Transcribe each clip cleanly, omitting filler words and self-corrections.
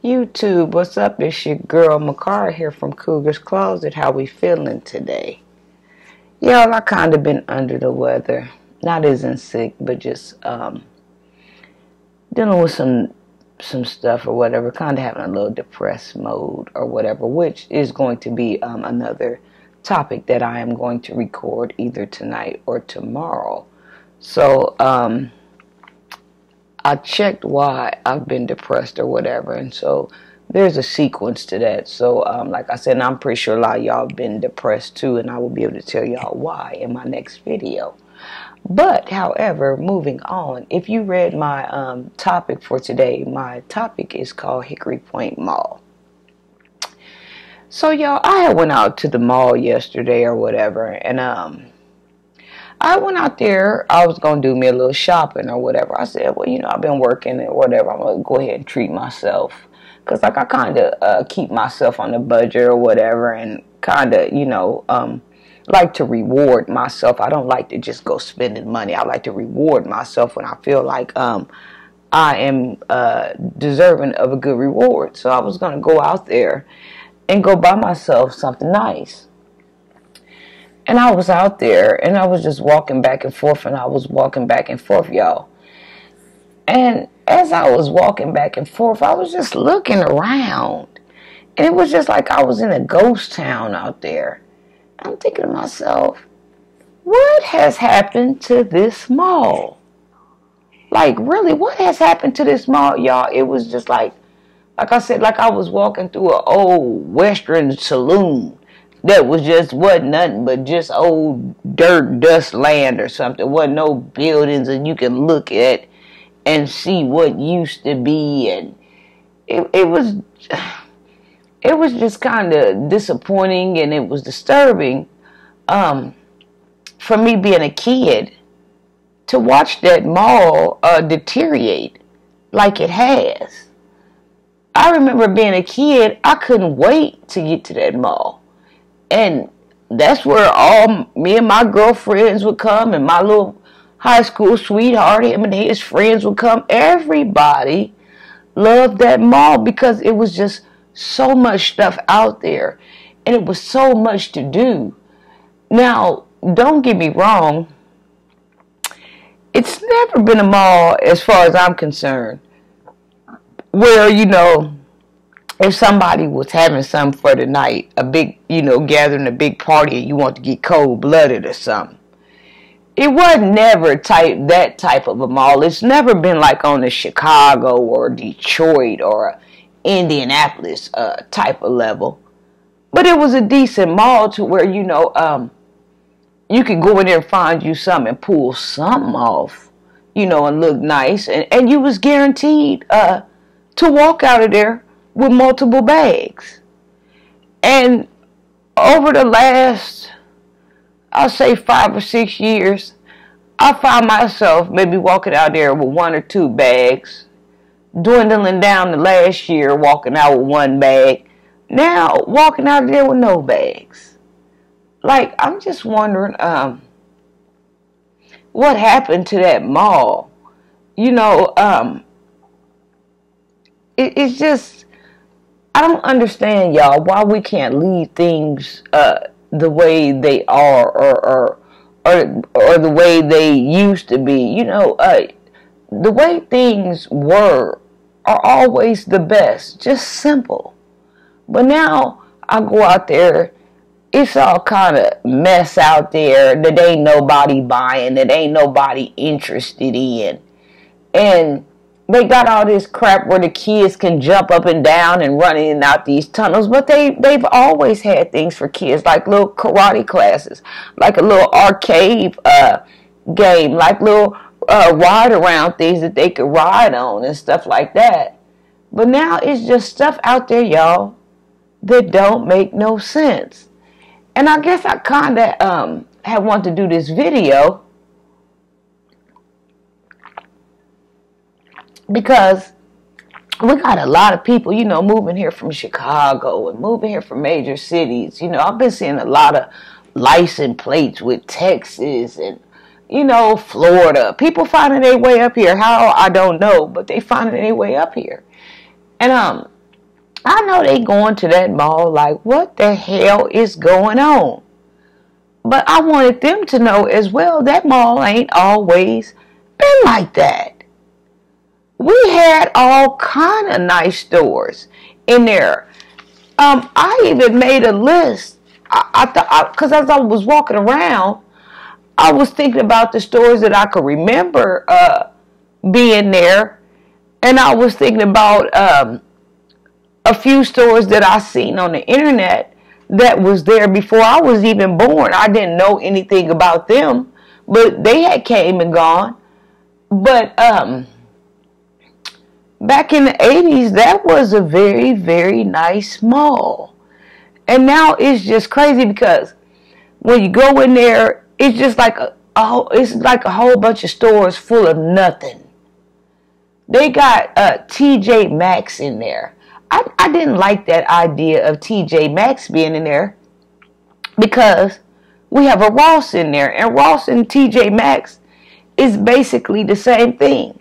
YouTube, what's up? It's your girl Muah here from Cougar's Closet. How we feeling today? Y'all, I kind of been under the weather. Not as in sick, but just dealing with some stuff or whatever. Kind of having a little depressed mode or whatever, which is going to be another topic that I am going to record either tonight or tomorrow. So, I checked why I've been depressed or whatever, and so there's a sequence to that. So, like I said, I'm pretty sure a lot of y'all have been depressed too, and I will be able to tell y'all why in my next video. But, however, moving on, if you read my topic for today, my topic is called Hickory Mall. So, y'all, I had went out to the mall yesterday or whatever, and I went out there. I was going to do me a little shopping or whatever. I said, well, you know, I've been working and whatever. I'm going to go ahead and treat myself. Because, like, I kind of keep myself on the budget or whatever and kind of, you know, like to reward myself. I don't like to just go spending money. I like to reward myself when I feel like I am deserving of a good reward. So I was going to go out there and go buy myself something nice. And I was out there, and I was just walking back and forth, and I was walking back and forth, y'all. And as I was walking back and forth, I was just looking around. And it was just like I was in a ghost town out there. I'm thinking to myself, what has happened to this mall? Like, really, what has happened to this mall, y'all? It was just like I said, like I was walking through an old Western saloon. That was just wasn't nothing but just old dirt dust land or something. Wasn't no buildings and you can look at and see what used to be, and it was just kind of disappointing, and it was disturbing for me being a kid to watch that mall deteriorate like it has. I remember being a kid, I couldn't wait to get to that mall. And that's where all me and my girlfriends would come, and my little high school sweetheart, him and his friends would come. Everybody loved that mall because it was just so much stuff out there, and it was so much to do. Now, don't get me wrong, it's never been a mall, as far as I'm concerned, where, you know, if somebody was having something for the night, a big, you know, gathering a big party, and you want to get cold-blooded or something, it wasn't never that type of a mall. It's never been like on the Chicago or Detroit or Indianapolis type of level. But it was a decent mall to where, you know, you could go in there and find you something and pull something off, you know, and look nice. And you was guaranteed to walk out of there with multiple bags. And over the last, I'll say 5 or 6 years, I found myself maybe walking out there with 1 or 2 bags, dwindling down to last year walking out with 1 bag, now walking out of there with no bags. Like, I'm just wondering what happened to that mall. You know, it's just, I don't understand, y'all, why we can't leave things the way they are or the way they used to be. You know, the way things were are always the best, just simple. But now I go out there, it's all kind of mess out there that ain't nobody buying, that ain't nobody interested in. And they got all this crap where the kids can jump up and down and run in and out these tunnels, but they've always had things for kids, like little karate classes, like a little arcade game, like little ride around things that they could ride on and stuff like that. But now it's just stuff out there, y'all, that don't make no sense. And I guess I kind of have wanted to do this video because we got a lot of people, you know, moving here from Chicago and moving here from major cities. You know, I've been seeing a lot of license plates with Texas and, you know, Florida. People finding their way up here. How, I don't know, but they finding their way up here. And I know they going to that mall like, what the hell is going on? But I wanted them to know as well, that mall ain't always been like that. We had all kind of nice stores in there. I even made a list. I thought, because as I was walking around, I was thinking about the stores that I could remember being there, and I was thinking about a few stores that I seen on the internet that was there before I was even born. I didn't know anything about them, but they had came and gone. But back in the 80s, that was a very, very nice mall. And now it's just crazy because when you go in there, it's just like it's like a whole bunch of stores full of nothing. They got TJ Maxx in there. I didn't like that idea of TJ Maxx being in there because we have a Ross in there, and Ross and TJ Maxx is basically the same thing.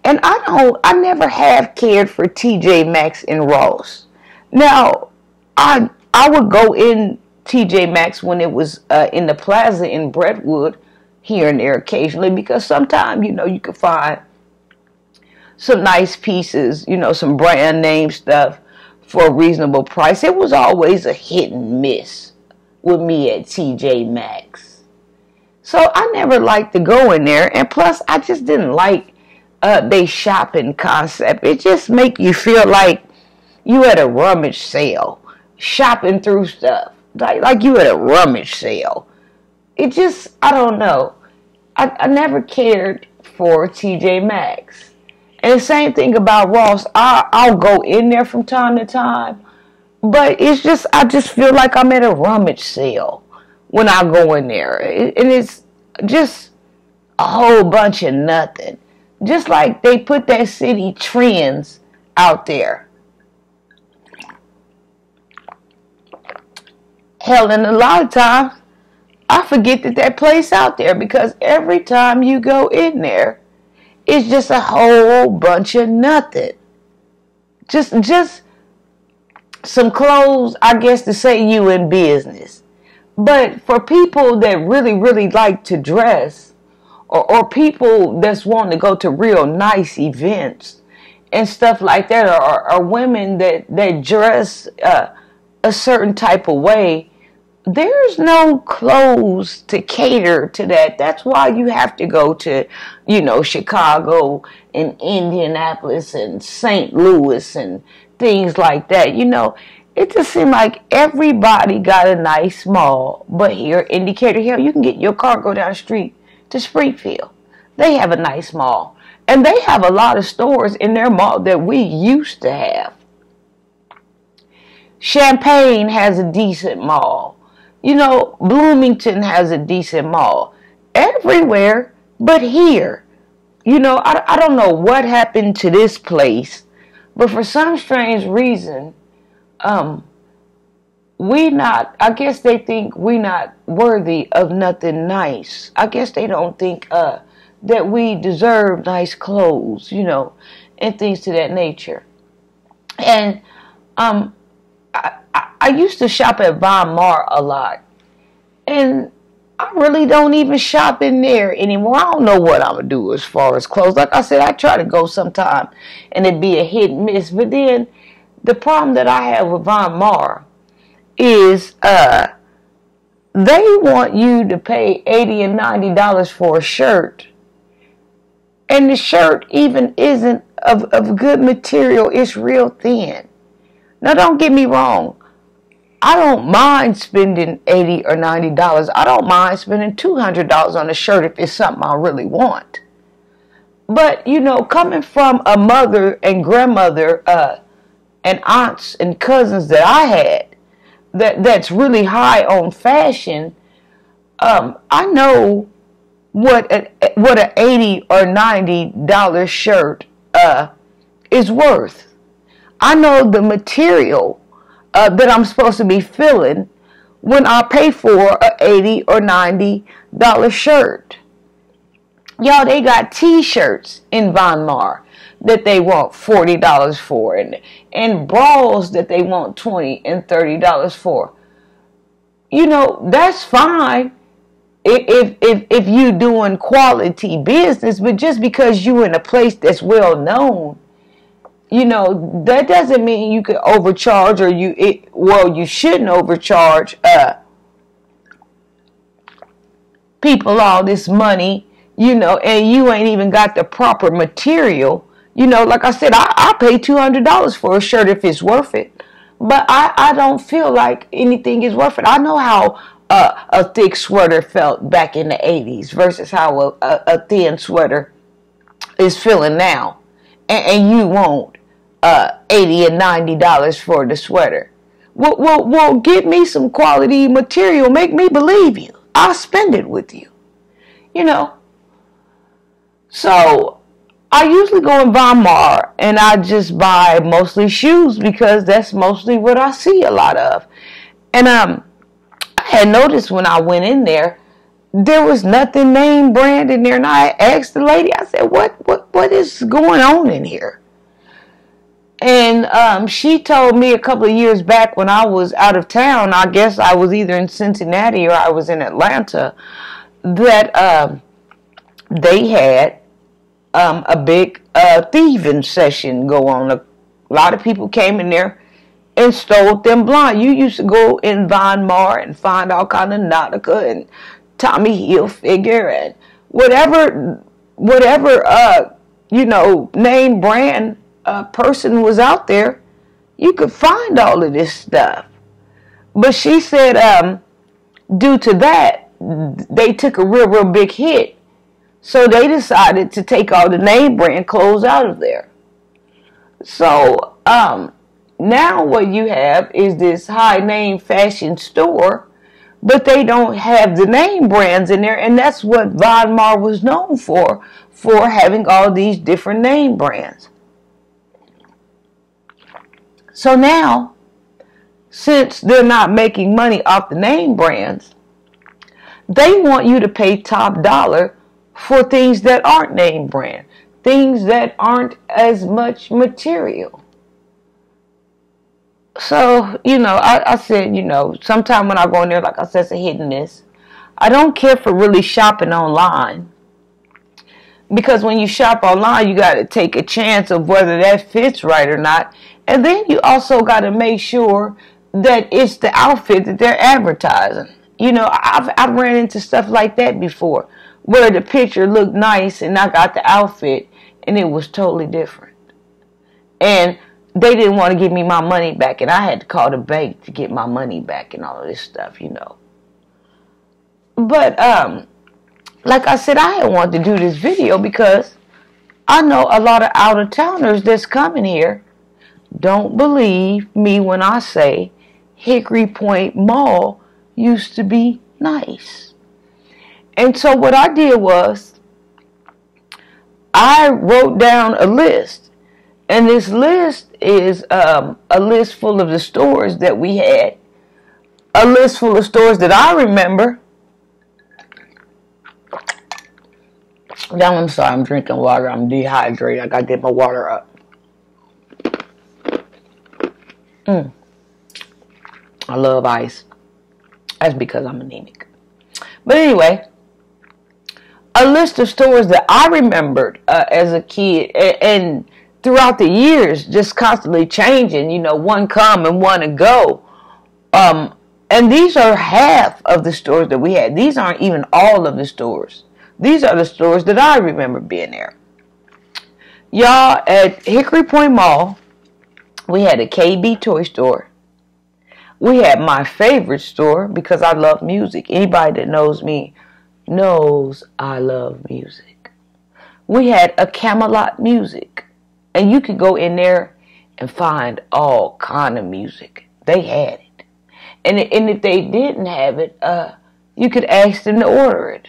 And I never have cared for TJ Maxx and Ross. Now, I would go in TJ Maxx when it was in the plaza in Brentwood here and there occasionally, because sometimes, you could find some nice pieces, some brand name stuff for a reasonable price. It was always a hit and miss with me at TJ Maxx. So I never liked to go in there, and plus I just didn't like they shopping concept. It just make you feel like you at a rummage sale, shopping through stuff, like you at a rummage sale. It just, I don't know. I never cared for TJ Maxx. And the same thing about Ross. I'll go in there from time to time, but it's just, I just feel like I'm at a rummage sale when I go in there. And it's just a whole bunch of nothing. Just like they put that city trends out there. Hell, and a lot of times, I forget that place out there, because every time you go in there, it's just a whole bunch of nothing. Just some clothes, I guess, to say you in business. But for people that really, really like to dress, or people that's wanting to go to real nice events and stuff like that, or women that dress a certain type of way, there's no clothes to cater to that. That's why you have to go to, Chicago and Indianapolis and St. Louis and things like that. It just seems like everybody got a nice mall. But here in Decatur, hell, you can get your car, go down the street to Springfield. They have a nice mall. And they have a lot of stores in their mall that we used to have. Champaign has a decent mall. Bloomington has a decent mall. Everywhere but here. I don't know what happened to this place, but for some strange reason, I guess they think we not worthy of nothing nice. I guess they don't think that we deserve nice clothes, and things to that nature. And I used to shop at Von Maur a lot, and I really don't even shop in there anymore. I don't know what I'm going to do as far as clothes. Like I said, I try to go sometime, and it'd be a hit and miss. But then the problem that I have with Von Maur is they want you to pay $80 and $90 for a shirt, and the shirt even isn't of good material. It's real thin. Now, don't get me wrong. I don't mind spending $80 or $90. I don't mind spending $200 on a shirt if it's something I really want. But, coming from a mother and grandmother and aunts and cousins that I had that's really high on fashion, I know what an $80 or $90 shirt is worth. I know the material that I'm supposed to be feeling when I pay for a $80 or $90 shirt. Y'all, they got t-shirts in Von Maur. that they want $40 for, and bras that they want $20 and $30 for. You know, that's fine if you doing quality business, but just because you in a place that's well known, you know, that doesn't mean you can overcharge, or you shouldn't overcharge people all this money, you know, and you ain't even got the proper material. You know, like I said, I pay $200 for a shirt if it's worth it, but I don't feel like anything is worth it. I know how a thick sweater felt back in the 80s versus how a thin sweater is feeling now, and you want $80 and $90 for the sweater. Well, give me some quality material. Make me believe you. I'll spend it with you. You know. So I usually go in Muah and I just buy mostly shoes because that's mostly what I see a lot of. And I had noticed when I went in there was nothing name brand in there, and I asked the lady, I said, what is going on in here? And she told me a couple of years back when I was out of town, I guess I was either in Cincinnati or I was in Atlanta, that they had a big thieving session go on. A lot of people came in there and stole them blind. You used to go in Muah and find all kind of Nautica and Tommy Hilfiger and whatever you know, name brand person was out there. You could find all of this stuff. But she said due to that, they took a real big hit. So they decided to take all the name brand clothes out of there. So now what you have is this high name fashion store, but they don't have the name brands in there, and that's what Muah was known for having all these different name brands. So now, since they're not making money off the name brands, they want you to pay top dollar for things that aren't name brand, things that aren't as much material. So, you know, I said, you know, sometime when I go in there, like I said, it's a hit and miss. I don't care for really shopping online, because when you shop online, you got to take a chance of whether that fits right or not. And then you also got to make sure that it's the outfit that they're advertising. You know, I've ran into stuff like that before, where the picture looked nice and I got the outfit and it was totally different. And they didn't want to give me my money back, and I had to call the bank to get my money back and all of this stuff, you know. But like I said, I had wanted to do this video because I know a lot of out-of-towners that's coming here don't believe me when I say Hickory Point Mall used to be nice. And so what I did was I wrote down a list, and this list is a list full of the stores that we had, a list full of stores that I remember. Now I'm sorry, I'm drinking water. I'm dehydrated. I gotta get my water up. I love ice. That's because I'm anemic. But anyway, a list of stores that I remembered as a kid, and throughout the years, just constantly changing. You know, one come and one to go. And these are half of the stores that we had. These aren't even all of the stores. These are the stores that I remember being there. Y'all, at Hickory Point Mall, we had a KB toy store. We had my favorite store because I love music. Anybody that knows me knows I love music. We had a Camelot Music. And you could go in there and find all kind of music. They had it. And if they didn't have it, you could ask them to order it.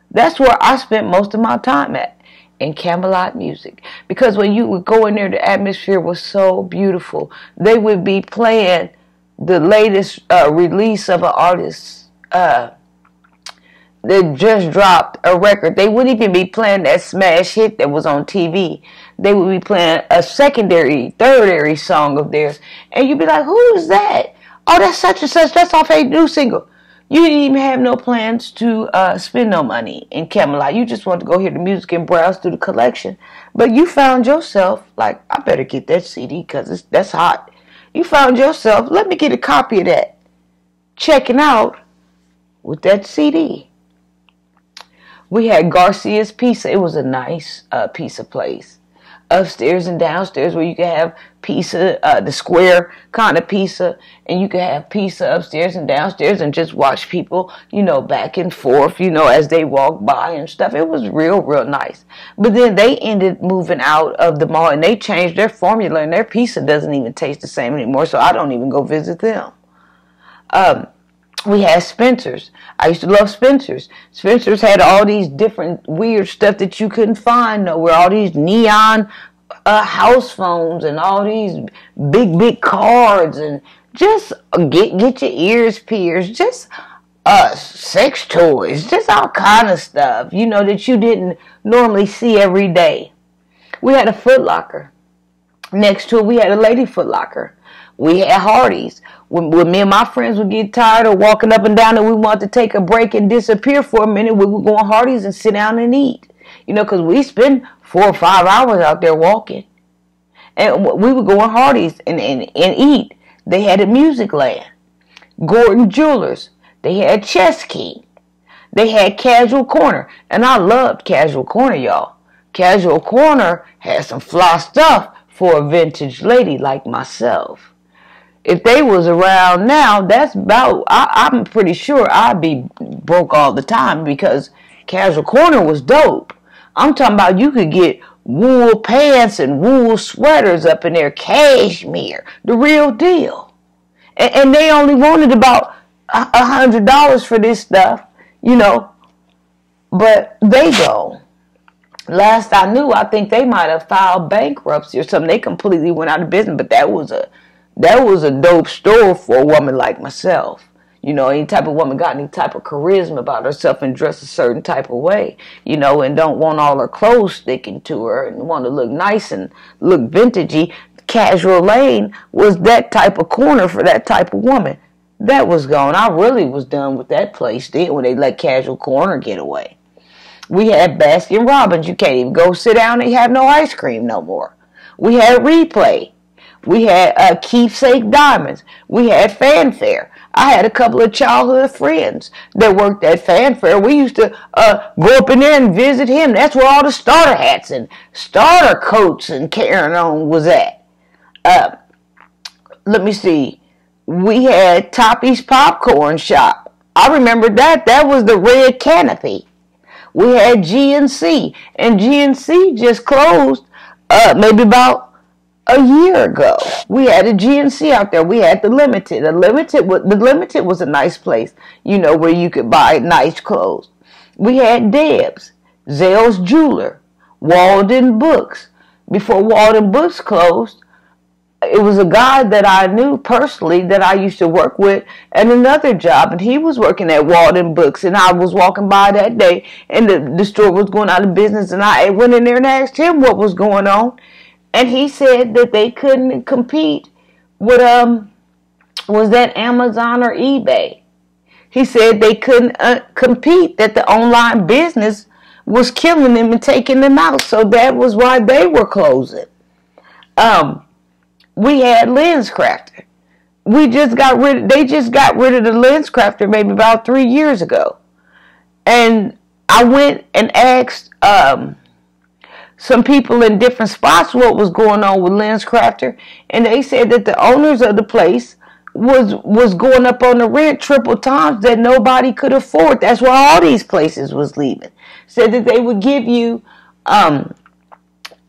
That's where I spent most of my time at, in Camelot Music. Because when you would go in there, the atmosphere was so beautiful. They would be playing the latest release of an artist that just dropped a record, they wouldn't even be playing that smash hit that was on TV. They would be playing a secondary, tertiary song of theirs. And you'd be like, who is that? Oh, that's such and such. That's off a new single. You didn't even have no plans to spend no money in Camelot. You just wanted to go hear the music and browse through the collection. But you found yourself, like, I better get that CD because that's hot. You found yourself, let me get a copy of that. Checking out with that CD. We had Garcia's Pizza. It was a nice pizza place. Upstairs and downstairs where you could have pizza, the square kind of pizza, and you could have pizza upstairs and downstairs and just watch people, back and forth, as they walk by and stuff. It was real, real nice. But then they ended moving out of the mall and they changed their formula and their pizza doesn't even taste the same anymore, so I don't even go visit them. We had Spencer's. I used to love Spencer's. Spencer's had all these different weird stuff that you couldn't find nowhere. All these neon house phones and all these big cards and just get your ears pierced. Just sex toys. Just all kind of stuff, that you didn't normally see every day. We had a Foot Locker. Next to it, we had a Lady Foot Locker. We had Hardee's. When me and my friends would get tired of walking up and down and we wanted to take a break and disappear for a minute, we would go on Hardee's and sit down and eat. Because we spend 4 or 5 hours out there walking. And we would go on Hardee's and eat. They had a Music Land. Gordon Jewelers. They had Chess King. They had Casual Corner. And I loved Casual Corner, y'all. Casual Corner had some fly stuff for a vintage lady like myself. If they was around now, that's about, I'm pretty sure I'd be broke all the time because Casual Corner was dope. I'm talking about you could get wool pants and wool sweaters up in there, cashmere, the real deal. And they only wanted about $100 for this stuff, but they go. Last I knew, I think they might have filed bankruptcy or something. They completely went out of business, but that was a dope store for a woman like myself. Any type of woman got any type of charisma about herself and dress a certain type of way, and don't want all her clothes sticking to her and want to look nice and look vintagey. Casual Lane was that type of corner for that type of woman. That was gone. I really was done with that place then when they let Casual Corner get away. We had Baskin Robbins. You can't even go sit down and have no ice cream no more. We had Replay. We had Keepsake Diamonds. We had Fanfare. I had a couple of childhood friends that worked at Fanfare. We used to go up in there and visit him. That's where all the starter hats and starter coats and carrying on was at. Let me see. We had Toppy's Popcorn Shop. I remember that. That was the red canopy. We had GNC. And GNC just closed maybe about a year ago. We had a GNC out there. We had the Limited. The Limited was a nice place, where you could buy nice clothes. We had Deb's, Zales Jeweler, Walden Books. Before Walden Books closed, it was a guy that I knew personally that I used to work with at another job, and he was working at Walden Books, and I was walking by that day, and the store was going out of business, and I went in there and asked him what was going on. And he said that they couldn't compete with, was that Amazon or eBay? He said they couldn't compete, that the online business was killing them and taking them out. So that was why they were closing. We had LensCrafter. They just got rid of the LensCrafter maybe about 3 years ago. And I went and asked, some people in different spots what was going on with LensCrafter, and they said that the owners of the place was going up on the rent triple times that nobody could afford. That's why all these places was leaving. Said that they would give you a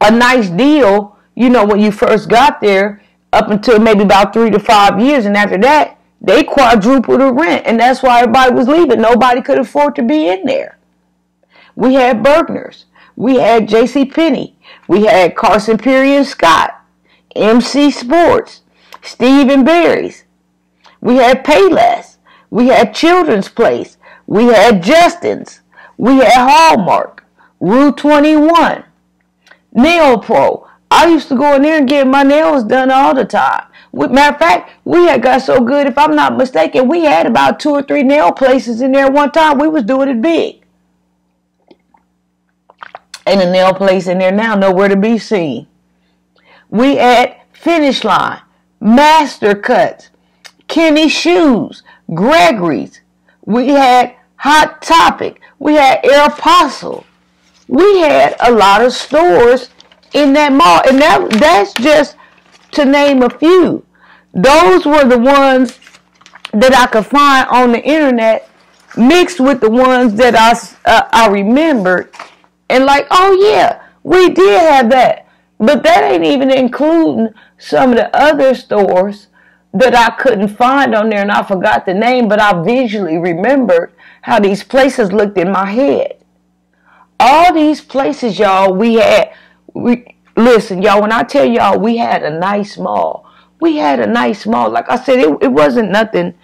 nice deal, when you first got there, up until maybe about 3 to 5 years, and after that they quadrupled the rent, and that's why everybody was leaving. Nobody could afford to be in there. We had Bergner's. We had JCPenney. We had Carson Peary and Scott, MC Sports, Steve and Barry's. We had Payless. We had Children's Place. We had Justin's. We had Hallmark, Rue 21, Nail Pro. I used to go in there and get my nails done all the time. Matter of fact, we had got so good, if I'm not mistaken, we had about 2 or 3 nail places in there one time. We was doing it big. Ain't a nail place in there now, nowhere to be seen. We had Finish Line, Master Cuts, Kenny Shoes, Gregory's. We had Hot Topic. We had Aeropostale. We had a lot of stores in that mall. And that's just to name a few. Those were the ones that I could find on the internet mixed with the ones that I remembered. And like, oh yeah, we did have that. But that ain't even including some of the other stores that I couldn't find on there and I forgot the name, but I visually remembered how these places looked in my head. All these places, y'all, listen, y'all, when I tell y'all we had a nice mall, we had a nice mall. Like I said, it wasn't nothing,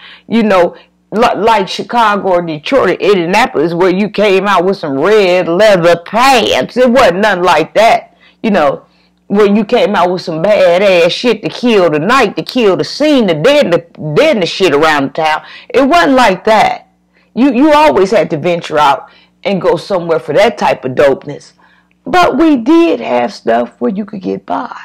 like Chicago or Detroit or Indianapolis where you came out with some red leather pants. It wasn't nothing like that, where you came out with some badass shit to kill the night, to kill the scene, the deadness shit around the town. It wasn't like that. You always had to venture out and go somewhere for that type of dopeness. But we did have stuff where you could get by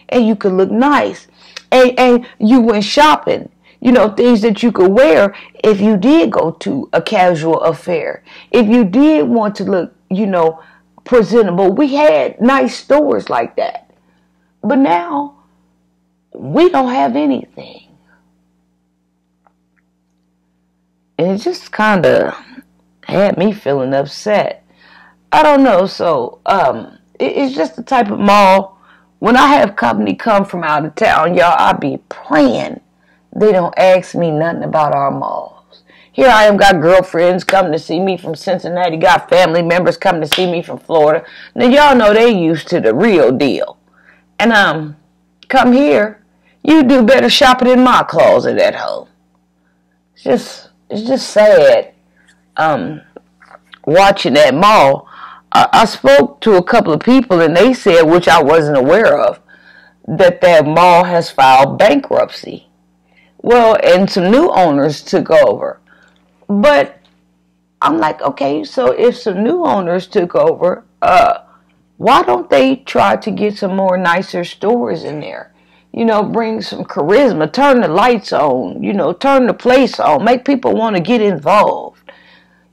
and you could look nice. And you went shopping, things that you could wear if you did go to a casual affair. If you did want to look, presentable, we had nice stores like that. But now, we don't have anything. And it just kind of had me feeling upset. I don't know, so it's just the type of mall. When I have company come from out of town, y'all, I be praying they don't ask me nothing about our malls. Here I am, got girlfriends coming to see me from Cincinnati, got family members coming to see me from Florida. Now, y'all know they used to the real deal. And come here, you do better shopping in my closet at home. It's just sad. Watching that mall, I spoke to a couple of people and they said, which I wasn't aware of, that mall has filed bankruptcy. Well, and some new owners took over. But I'm like, okay, so if some new owners took over, why don't they try to get some more nicer stores in there? Bring some charisma, turn the lights on, turn the place on, make people want to get involved,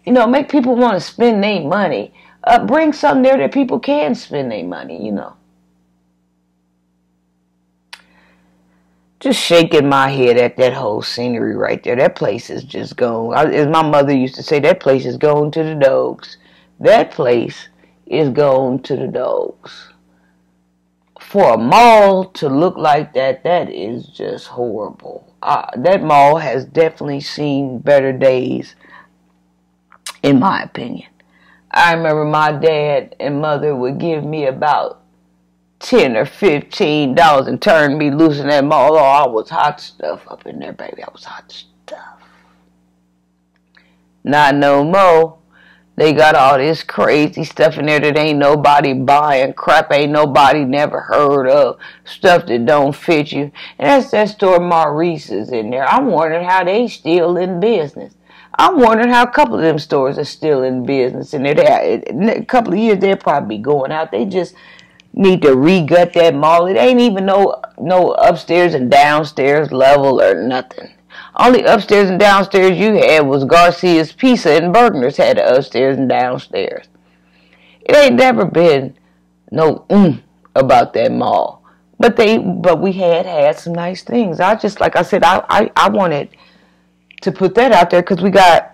make people want to spend their money, bring something there that people can spend their money, Just shaking my head at that whole scenery right there. That place is just gone. As my mother used to say, that place is going to the dogs. That place is going to the dogs. For a mall to look like that, that is just horrible. That mall has definitely seen better days, in my opinion. I remember my dad and mother would give me about $10 or $15 and turn me loose in that mall. Oh, I was hot stuff up in there, baby. I was hot stuff. Not no more. They got all this crazy stuff in there that ain't nobody buying, crap ain't nobody never heard of, stuff that don't fit you. And that's that store Maurice's in there. I'm wondering how they still in business. I'm wondering how a couple of them stores are still in business. And in a couple of years, they'll probably be going out. They just need to re-gut that mall. It ain't even no upstairs and downstairs level or nothing. Only upstairs and downstairs you had was Garcia's Pizza and Bergner's had the upstairs and downstairs. It ain't never been no about that mall. But we had some nice things. Like I said, I wanted to put that out there because we got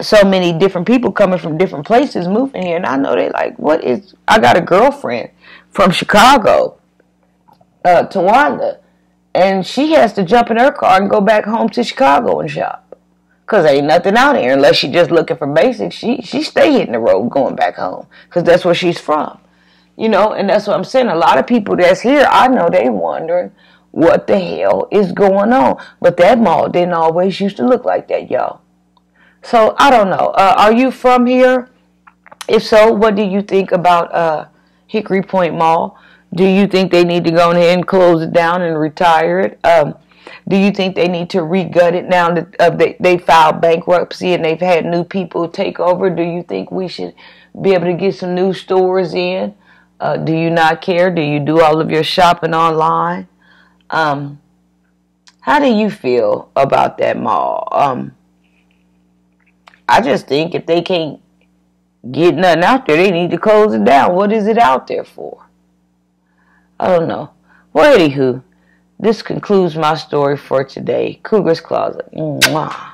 so many different people coming from different places moving here. And I know they like, I got a girlfriend from Chicago, Tawanda. And she has to jump in her car and go back home to Chicago and shop. Because ain't nothing out here unless she just looking for basics. She stay hitting the road going back home. Because that's where she's from. And that's what I'm saying. A lot of people that's here, I know they wondering what the hell is going on. But that mall didn't always used to look like that, y'all. So I don't know. Are you from here? If so, what do you think about Hickory Point Mall? Do you think they need to go ahead and close it down and retire it? Do you think they need to re-gut it now that they filed bankruptcy and they've had new people take over? Do you think we should be able to get some new stores in? Do you not care? Do you do all of your shopping online? How do you feel about that mall? I just think if they can't get nothing out there, they need to close it down. What is it out there for? I don't know. Well, anywho, this concludes my story for today. Cougar's Closet. Muah.